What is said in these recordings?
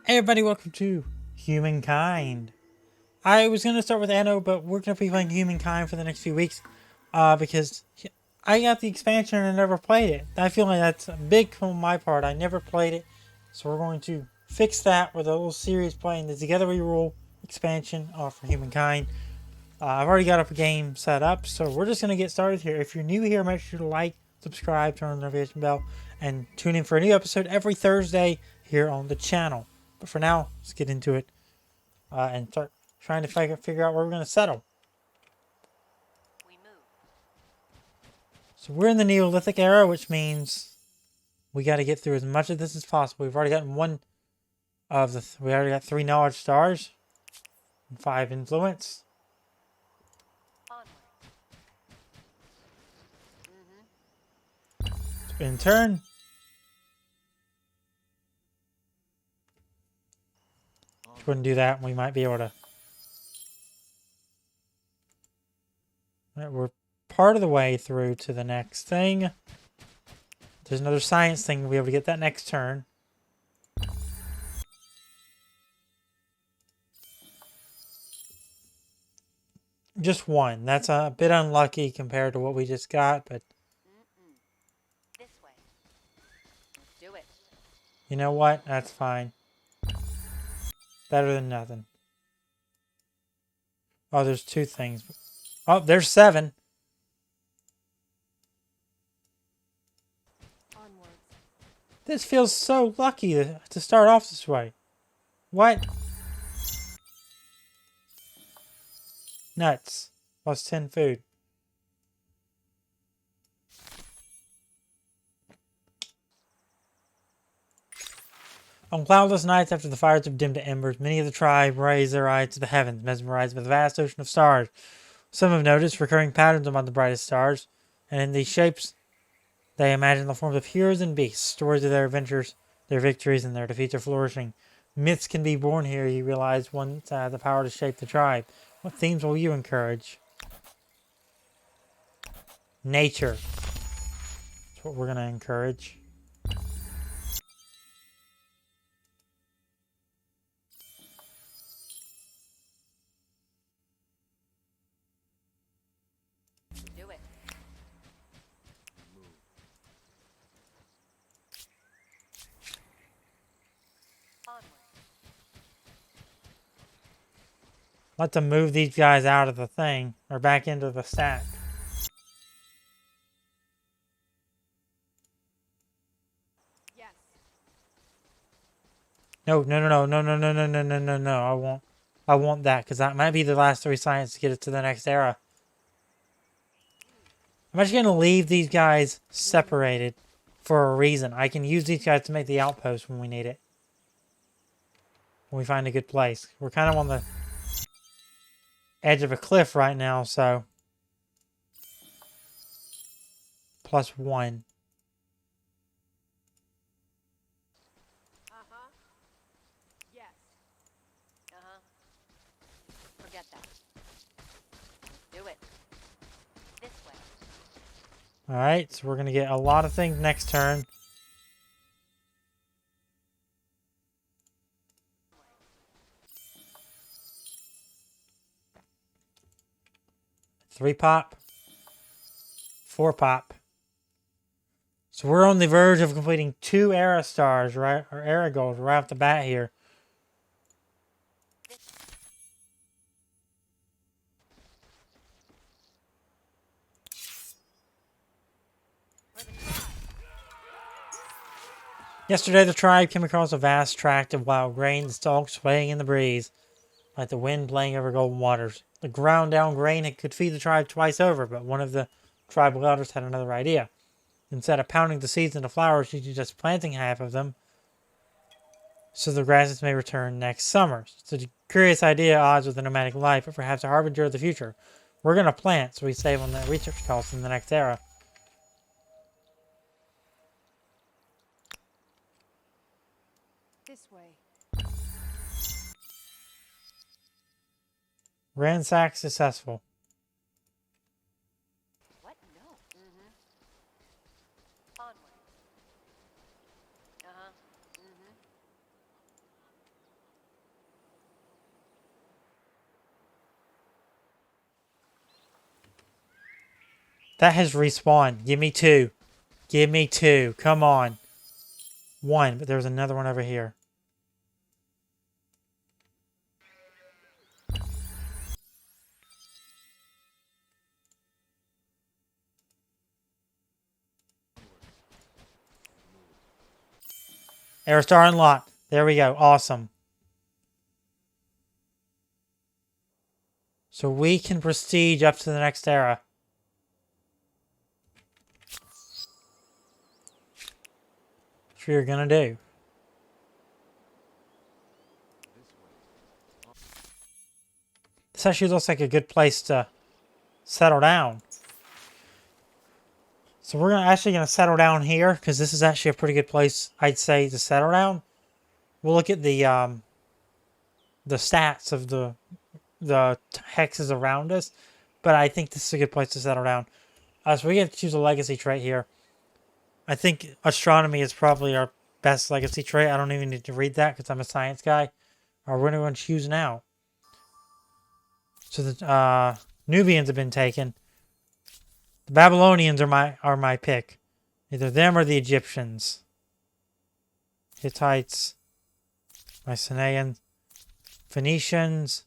Hey everybody, welcome to Humankind. I was going to start with Anno, but we're going to be playing Humankind for the next few weeks because I got the expansion and I never played it. I feel like that's a big on my part. I never played it, so we're going to fix that with a little series playing the Together We Rule expansion for Humankind. I've already got up a game set up, so we're just going to get started here. If you're new here, make sure to like, subscribe, turn on the notification bell, and tune in for a new episode every Thursday here on the channel. But for now, let's get into it and start trying to figure out where we're going to settle. So we're in the Neolithic era, which means we got to get through as much of this as possible. We've already gotten one of the... we already got 3 knowledge stars and 5 influence. Spin turn. Wouldn't do that. We might be able to... Right, we're part of the way through to the next thing. There's another science thing. We'll be able to get that next turn. Just one. That's a bit unlucky compared to what we just got, but... This way. Do it. You know what? That's fine. Better than nothing. Oh, there's 2 things. Oh, there's 7. Onwards. This feels so lucky to start off this way. What? Nuts. Plus 10 food. On cloudless nights after the fires have dimmed to embers, many of the tribe raise their eyes to the heavens, mesmerized by the vast ocean of stars. Some have noticed recurring patterns among the brightest stars, and in these shapes they imagine the forms of heroes and beasts, stories of their adventures, their victories, and their defeats or flourishing. Myths can be born here, you realize, once the power to shape the tribe. What themes will you encourage? Nature. That's what we're going to encourage. Do it. Onward. Let them move these guys out of the thing, or back into the stack. Yes. No, no, no, no, no, no, no, no, no, no, no. I want that, because that might be the last 3 science to get us to the next era. I'm actually going to leave these guys separated for a reason. I can use these guys to make the outpost when we need it. When we find a good place. We're kind of on the edge of a cliff right now, so... +1. Uh-huh. Yes. Uh-huh. Forget that. Do it. This way. Alright, so we're going to get a lot of things next turn. Three pop. 4 pop. So we're on the verge of completing 2 era stars, right? Or era goals right off the bat here. Yesterday, the tribe came across a vast tract of wild grain, the stalks swaying in the breeze, like the wind playing over golden waters. The ground-down grain could feed the tribe twice over, but one of the tribal elders had another idea. Instead of pounding the seeds into flowers, she's just planting half of them, so the grasses may return next summer. It's a curious idea, odds with a nomadic life, but perhaps a harbinger of the future. We're going to plant, so we save on the research costs in the next era. This way. Ransack successful. What? No. Mm-hmm. Onward. Uh-huh. Mm-hmm. That has respawned. Give me 2. Give me 2. Come on. 1, but there's another one over here. Air Star unlocked. There we go. Awesome. So we can prestige up to the next era. Which we're gonna do. This actually looks like a good place to settle down. So we're actually gonna settle down here because this is actually a pretty good place, I'd say, to settle down. We'll look at the stats of the hexes around us, but I think this is a good place to settle down. So we get to choose a legacy trait here. I think astronomy is probably our best legacy trait. I don't even need to read that because I'm a science guy. We're going to choose now. So the Nubians have been taken. The Babylonians are my pick. Either them or the Egyptians. Hittites, Mycenaeans, Phoenicians,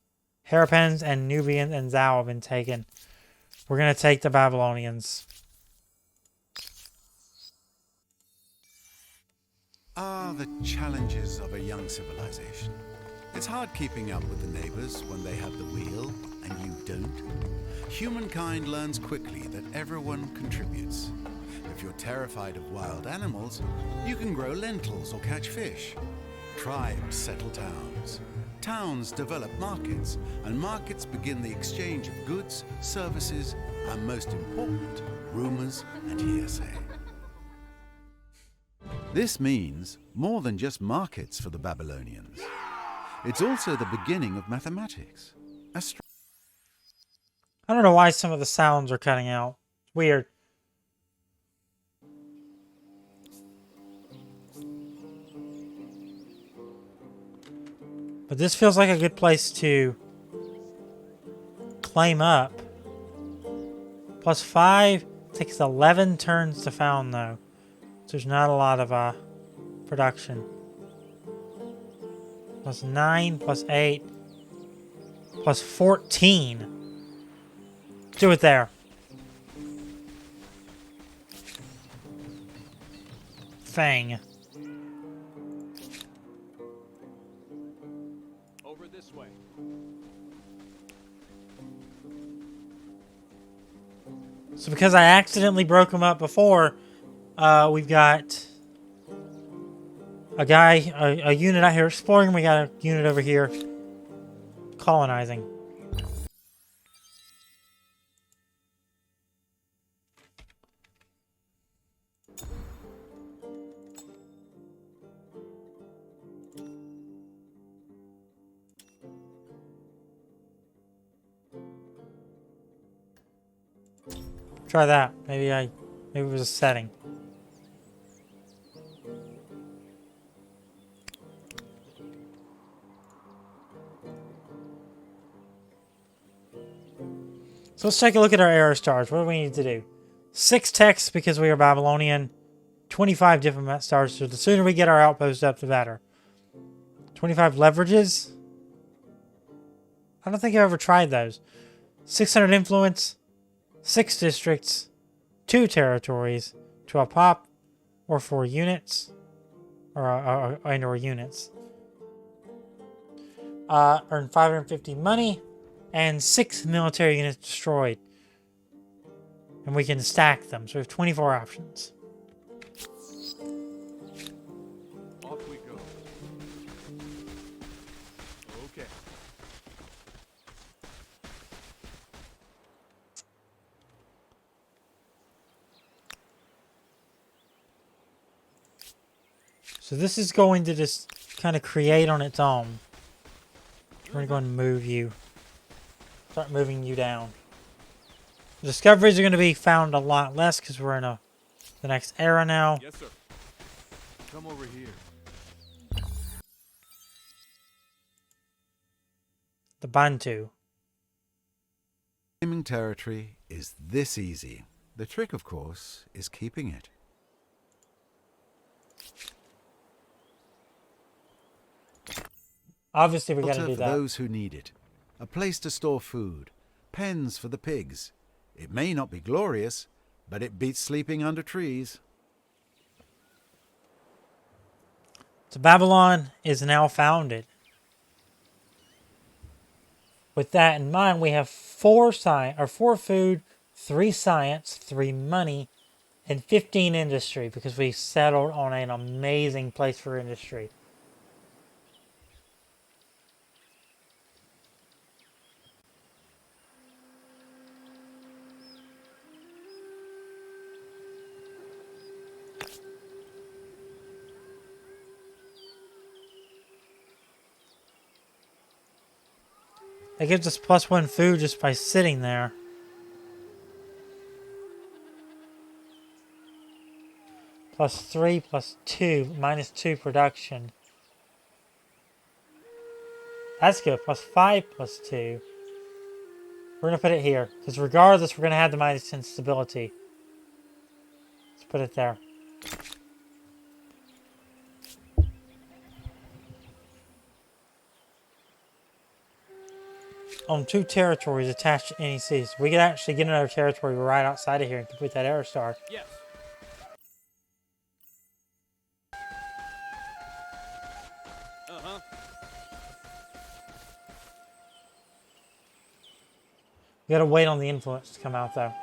Harappans, and Nubians and Zhao have been taken. We're going to take the Babylonians. The challenges of a young civilization. It's hard keeping up with the neighbors when they have the wheel and you don't. Humankind learns quickly that everyone contributes. If you're terrified of wild animals, you can grow lentils or catch fish. Tribes settle towns. Towns develop markets, and markets begin the exchange of goods, services, and most important, rumors and hearsay. This means more than just markets for the Babylonians. It's also the beginning of mathematics. I don't know why some of the sounds are cutting out. Weird. But this feels like a good place to claim up. +5 takes 11 turns to found though. So there's not a lot of production. +9, +8, +14. Do it there. Fang. Over this way. So because I accidentally broke them up before, we've got a unit out here exploring. We got a unit over here colonizing. Try that. Maybe it was a setting. So let's take a look at our error stars. What do we need to do? 6 techs because we are Babylonian. 25 diplomat stars. So the sooner we get our outpost up, the better. 25 leverages. I don't think I've ever tried those. 600 influence. 6 districts. 2 territories. 12 pop. Or 4 units. Or units. Earn 550 money. And 6 military units destroyed. And we can stack them. So we have 24 options. Off we go. Okay. So this is going to just kind of create on its own. We're going to go and move you. Start moving you down. The discoveries are going to be found a lot less because we're in the next era now. Yes, sir. Come over here. The Bantu. Claiming territory is this easy. The trick, of course, is keeping it. Obviously, we gotta Shelter do for that. those who need it. A place to store food. Pens for the pigs. It may not be glorious, but it beats sleeping under trees. So Babylon is now founded. With that in mind, we have 4 food, 3 science, 3 money, and 15 industry because we settled on an amazing place for industry. That gives us +1 food just by sitting there. +3, +2, -2 production. That's good. +5, +2. We're going to put it here. Because regardless, we're going to have the -10 stability. Let's put it there. On 2 territories attached to NECs. We could actually get another territory right outside of here and complete that air star. Yes. Uh-huh. We gotta wait on the influence to come out though.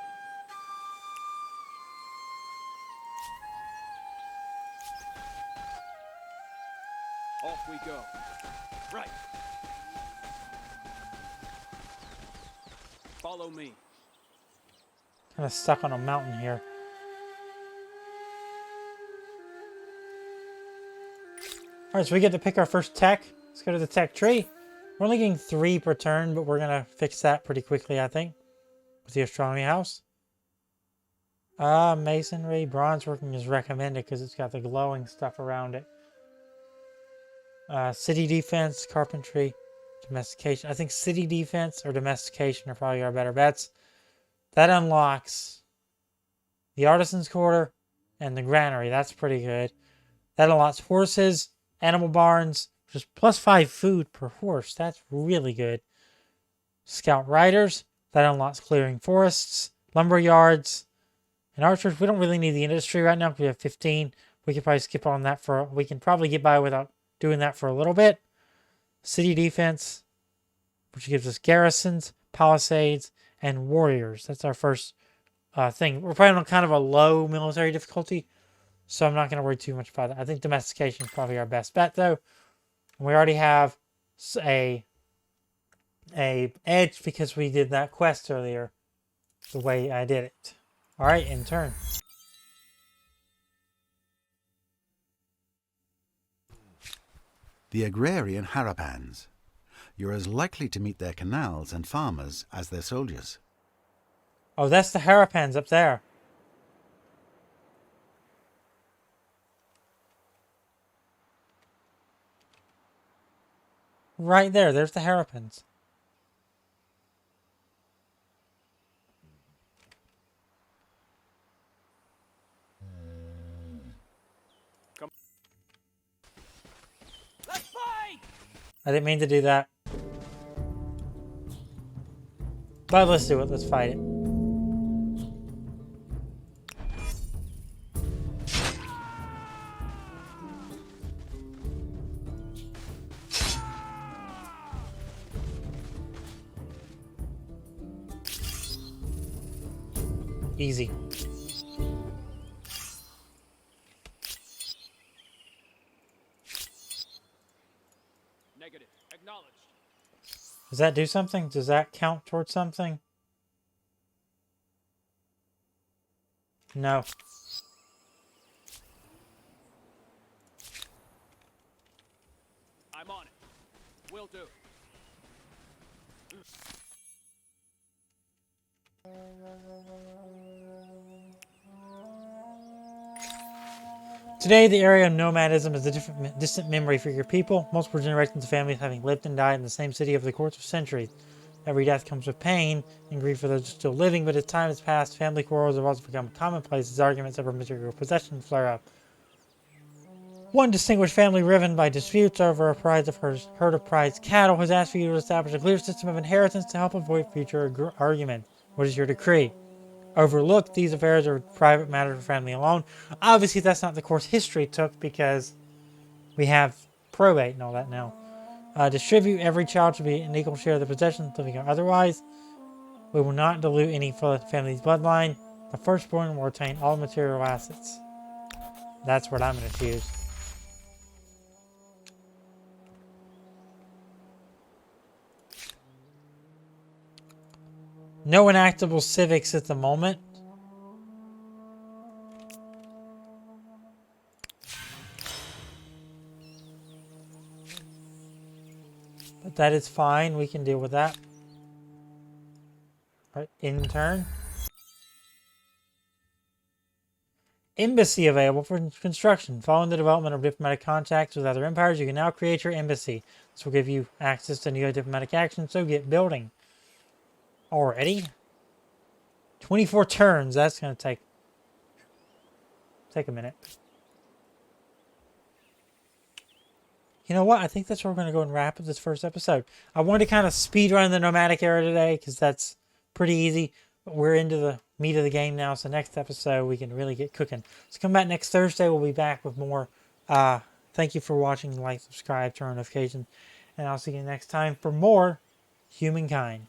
Off we go. Right. Follow me. Kind of stuck on a mountain here. Alright, so we get to pick our first tech. Let's go to the tech tree. We're only getting 3 per turn, but we're gonna fix that pretty quickly, I think. With the astronomy house. Masonry, bronze working is recommended because it's got the glowing stuff around it. City defense, carpentry, domestication. I think city defense or domestication are probably our better bets. That unlocks the artisan's quarter and the granary. That's pretty good. That unlocks horses, animal barns, which is +5 food per horse. That's really good. Scout riders. That unlocks clearing forests, lumber yards, and archers. We don't really need the industry right now. We have 15. We could probably skip on that for. We can probably get by without doing that for a little bit. City defense, which gives us garrisons, palisades, and warriors. That's our first thing. We're probably on kind of a low military difficulty, so I'm not going to worry too much about that. I think domestication is probably our best bet, though. And we already have a edge because we did that quest earlier, the way I did it. All right, in turn. The agrarian Harapans. You're as likely to meet their canals and farmers as their soldiers. Oh, that's the Harapans up there. Right there, there's the Harapans. Come. Let's fight! I didn't mean to do that. But let's do it. Let's fight it. Easy. Negative. Acknowledged. Does that do something? Does that count towards something? No. I'm on it. Will do. Today, the area of nomadism is a distant memory for your people. Multiple generations of families having lived and died in the same city over the course of centuries. Every death comes with pain and grief for those still living, but as time has passed, family quarrels have also become commonplace as arguments over material possession flare up. One distinguished family riven by disputes over a herd of prized cattle has asked for you to establish a clear system of inheritance to help avoid future arguments. What is your decree? Overlook these affairs are private matters for family alone. Obviously, that's not the course history took because we have probate and all that now. Distribute every child to be an equal share of the possessions, living or otherwise. We will not dilute any family's bloodline. The firstborn will retain all material assets. That's what I'm going to choose. No enactable civics at the moment. But that is fine. We can deal with that. All right, intern. Embassy available for construction. Following the development of diplomatic contacts with other empires, you can now create your embassy. This will give you access to new diplomatic action, so get building. Already? 24 turns. That's going to take a minute. You know what? I think that's where we're going to go and wrap up this first episode. I wanted to kind of speedrun the nomadic era today because that's pretty easy. But we're into the meat of the game now, so next episode we can really get cooking. So come back next Thursday. We'll be back with more. Thank you for watching. Like, subscribe, turn on notifications. And I'll see you next time for more Humankind.